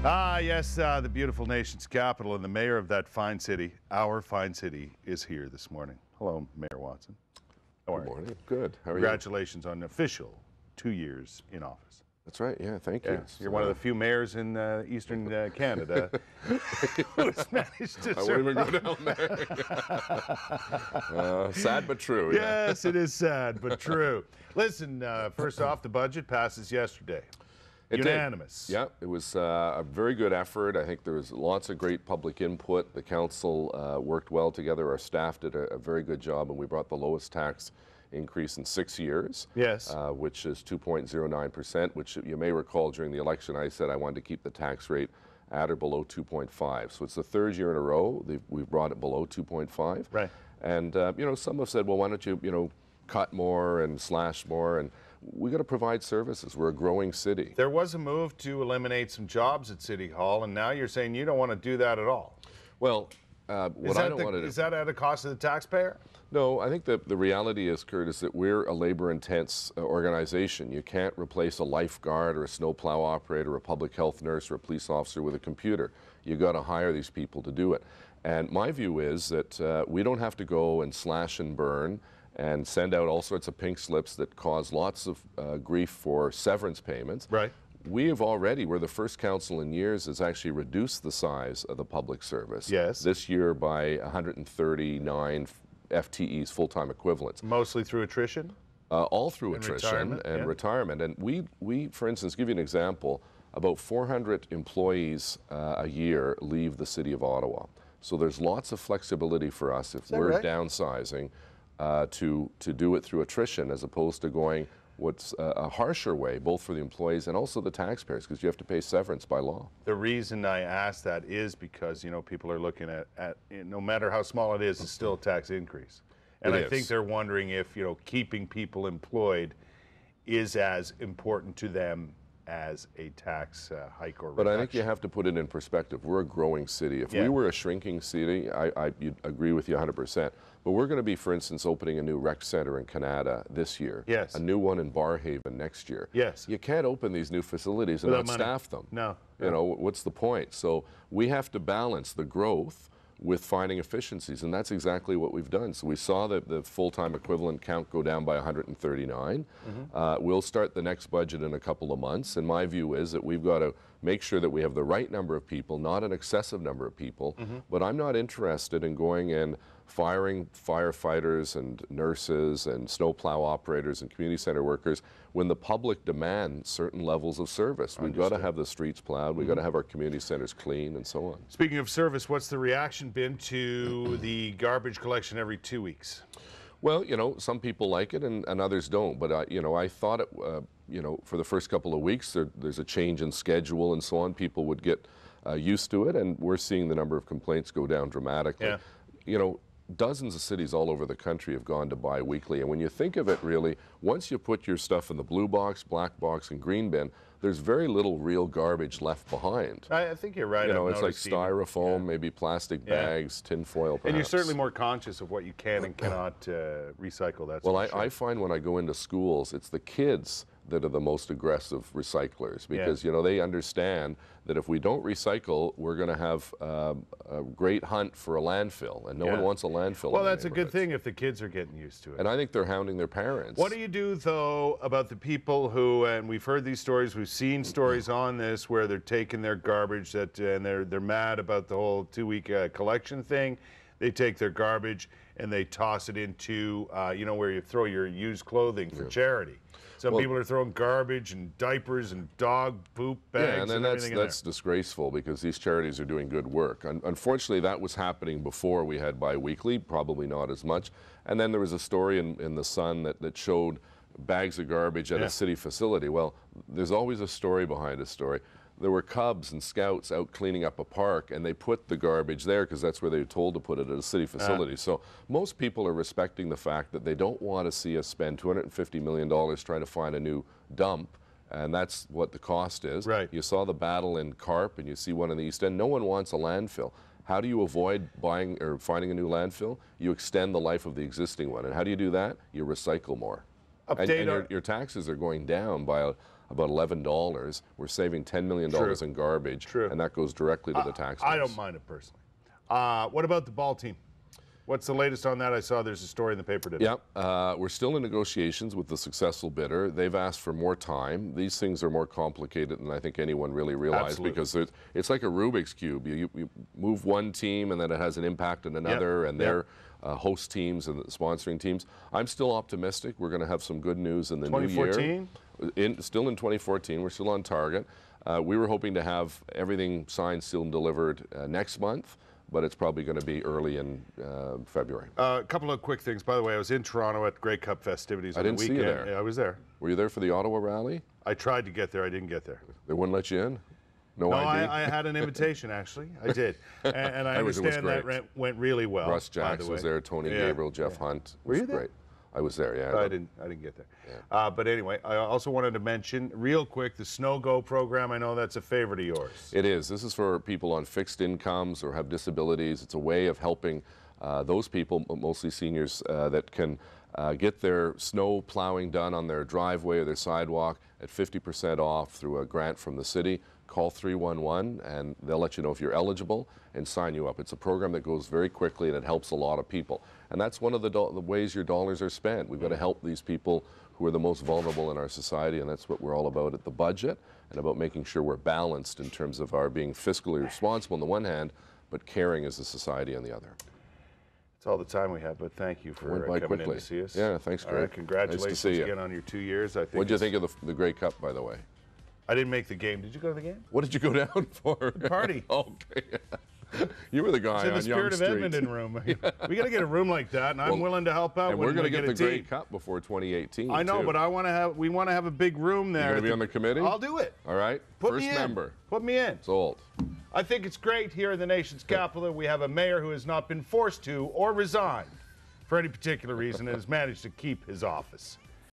Ah, yes, the beautiful nation's capital and the mayor of that fine city, our fine city, is here this morning. Hello, Mayor Watson. How are Good you? morning. Good. How are you? Congratulations on official 2 years in office. That's right. Yeah, thank you. You're one of the few mayors in Eastern Canada who's managed to I won't even go down there. Sad but true. Yes, it is sad, but true. Listen, first off, the budget passes yesterday. Unanimous. Yeah, it was a very good effort. I think there was lots of great public input. The council worked well together. Our staff did a very good job, and we brought the lowest tax increase in 6 years. Yes. Which is 2.09%, which you may recall during the election I said I wanted to keep the tax rate at or below 2.5. So it's the third year in a row we've brought it below 2.5. Right. And some have said, well, why don't you cut more and slash more, and we got to provide services. We're a growing city. There was a move to eliminate some jobs at City Hall, and now you're saying you don't want to do that at all. Well, what I don't want to do... Is that at a cost of the taxpayer? No, I think that the reality is, Kurt, is that we're a labor-intense organization. You can't replace a lifeguard or a snowplow operator or a public health nurse or a police officer with a computer. You got to hire these people to do it. And my view is that we don't have to go and slash and burn and send out all sorts of pink slips that cause lots of grief for severance payments. Right. We're the first council in years that's actually reduced the size of the public service. Yes. This year by 139 FTEs, full-time equivalents. Mostly through attrition? All through attrition and retirement. And we, for instance, give you an example, about 400 employees a year leave the City of Ottawa. So there's lots of flexibility for us if we're downsizing to do it through attrition as opposed to going what's a harsher way, both for the employees and also the taxpayers, because you have to pay severance by law. The reason I ask that is because, people are looking at no matter how small it is, it's still a tax increase. And I think they're wondering if, keeping people employed is as important to them as a tax hike or reduction. But I think you have to put it in perspective. We're a growing city. If we were a shrinking city, I'd agree with you 100%. But we're going to be, for instance, opening a new rec center in Canada this year. Yes. A new one in Barhaven next year. Yes. You can't open these new facilities and not staff them. No. What's the point? So we have to balance the growth with finding efficiencies, and that's exactly what we've done. So we saw the full-time equivalent count go down by 139. We'll start the next budget in a couple of months, and my view is that we've got to make sure that we have the right number of people, not an excessive number of people, but I'm not interested in going and firing firefighters and nurses and snowplow operators and community center workers when the public demands certain levels of service. We've got to have the streets plowed, we've got to have our community centers clean, and so on. Speaking of service, what's the reaction been to the garbage collection every 2 weeks? Well, some people like it and others don't, but I thought it, for the first couple of weeks there's a change in schedule and so on. People would get used to it, and we're seeing the number of complaints go down dramatically. Yeah. Dozens of cities all over the country have gone to bi-weekly, and when you think of it, really, once you put your stuff in the blue box, black box, and green bin, there's very little real garbage left behind. I think you're right. It's like styrofoam, maybe plastic bags, tin foil perhaps. And you're certainly more conscious of what you can and cannot recycle. That's well, I find when I go into schools, it's the kids that are the most aggressive recyclers, because they understand that if we don't recycle, we're going to have a great hunt for a landfill, and no one wants a landfill. Well, that's a good thing if the kids are getting used to it. And I think they're hounding their parents. What do you do, though, about the people who, and we've heard these stories, we've seen stories on this, where they're taking their garbage and they're mad about the whole 2-week collection thing. They take their garbage and they toss it into, where you throw your used clothing for charity. Some people are throwing garbage and diapers and dog poop bags and everything in there. That's disgraceful, because these charities are doing good work. Unfortunately, that was happening before we had bi-weekly, probably not as much. And then there was a story in the Sun that showed bags of garbage at a city facility. Well, there's always a story behind a story. There were Cubs and Scouts out cleaning up a park, and they put the garbage there because that's where they were told to put it, at a city facility. So most people are respecting the fact that they don't want to see us spend $250 million trying to find a new dump, and that's what the cost is. Right. You saw the battle in Carp, and you see one in the East End. No one wants a landfill. How do you avoid buying or finding a new landfill? You extend the life of the existing one. And how do you do that? You recycle more. And your taxes are going down by about $11, we're saving $10 million in garbage, and that goes directly to the taxpayers. I don't mind it personally. What about the ball team? What's the latest on that? I saw there's a story in the paper today. Yeah, we're still in negotiations with the successful bidder. They've asked for more time. These things are more complicated than I think anyone really realized, because it's like a Rubik's Cube. You move one team and then it has an impact on another, and they're host teams and sponsoring teams. I'm still optimistic. We're going to have some good news in the new year. 2014? Still in 2014. We're still on target. We were hoping to have everything signed, sealed, and delivered next month, but it's probably going to be early in February. A couple of quick things. By the way, I was in Toronto at Grey Cup festivities on the weekend. I didn't see you there. Yeah, I was there. Were you there for the Ottawa rally? I tried to get there. I didn't get there. They wouldn't let you in? No ID? I had an invitation, actually. I did. And I understand that went really well. Russ Jackson was there, Tony Gabriel, Jeff Hunt. Were you there? Great. I was there, yeah. I didn't get there. Yeah. But anyway, I also wanted to mention, real quick, the Snow Go program. I know that's a favorite of yours. It is. This is for people on fixed incomes or have disabilities. It's a way of helping those people, mostly seniors, that can get their snow plowing done on their driveway or their sidewalk at 50% off through a grant from the city. Call 311 and they'll let you know if you're eligible and sign you up. It's a program that goes very quickly and it helps a lot of people. And that's one of the ways your dollars are spent. We've got to help these people who are the most vulnerable in our society, and that's what we're all about at the budget, and about making sure we're balanced in terms of our being fiscally responsible on the one hand, but caring as a society on the other. That's all the time we have, but thank you for coming in to see us. Yeah, thanks, Greg. Congratulations nice to see again on your 2 years. What did you think of the Grey Cup, by the way? I didn't make the game. Did you go to the game? What did you go down for? The party. Okay. You were the guy on Yonge Street. It's in the Spirit of Edmonton room. We got to get a room like that, and I'm willing to help out. And we're going to get the Grey Cup before 2018. I know, but we want to have a big room there. You're going to be on the committee? I'll do it. All right. First member. Put me in. Sold. I think it's great here in the nation's capital. We have a mayor who has not been forced to or resigned for any particular reason and has managed to keep his office.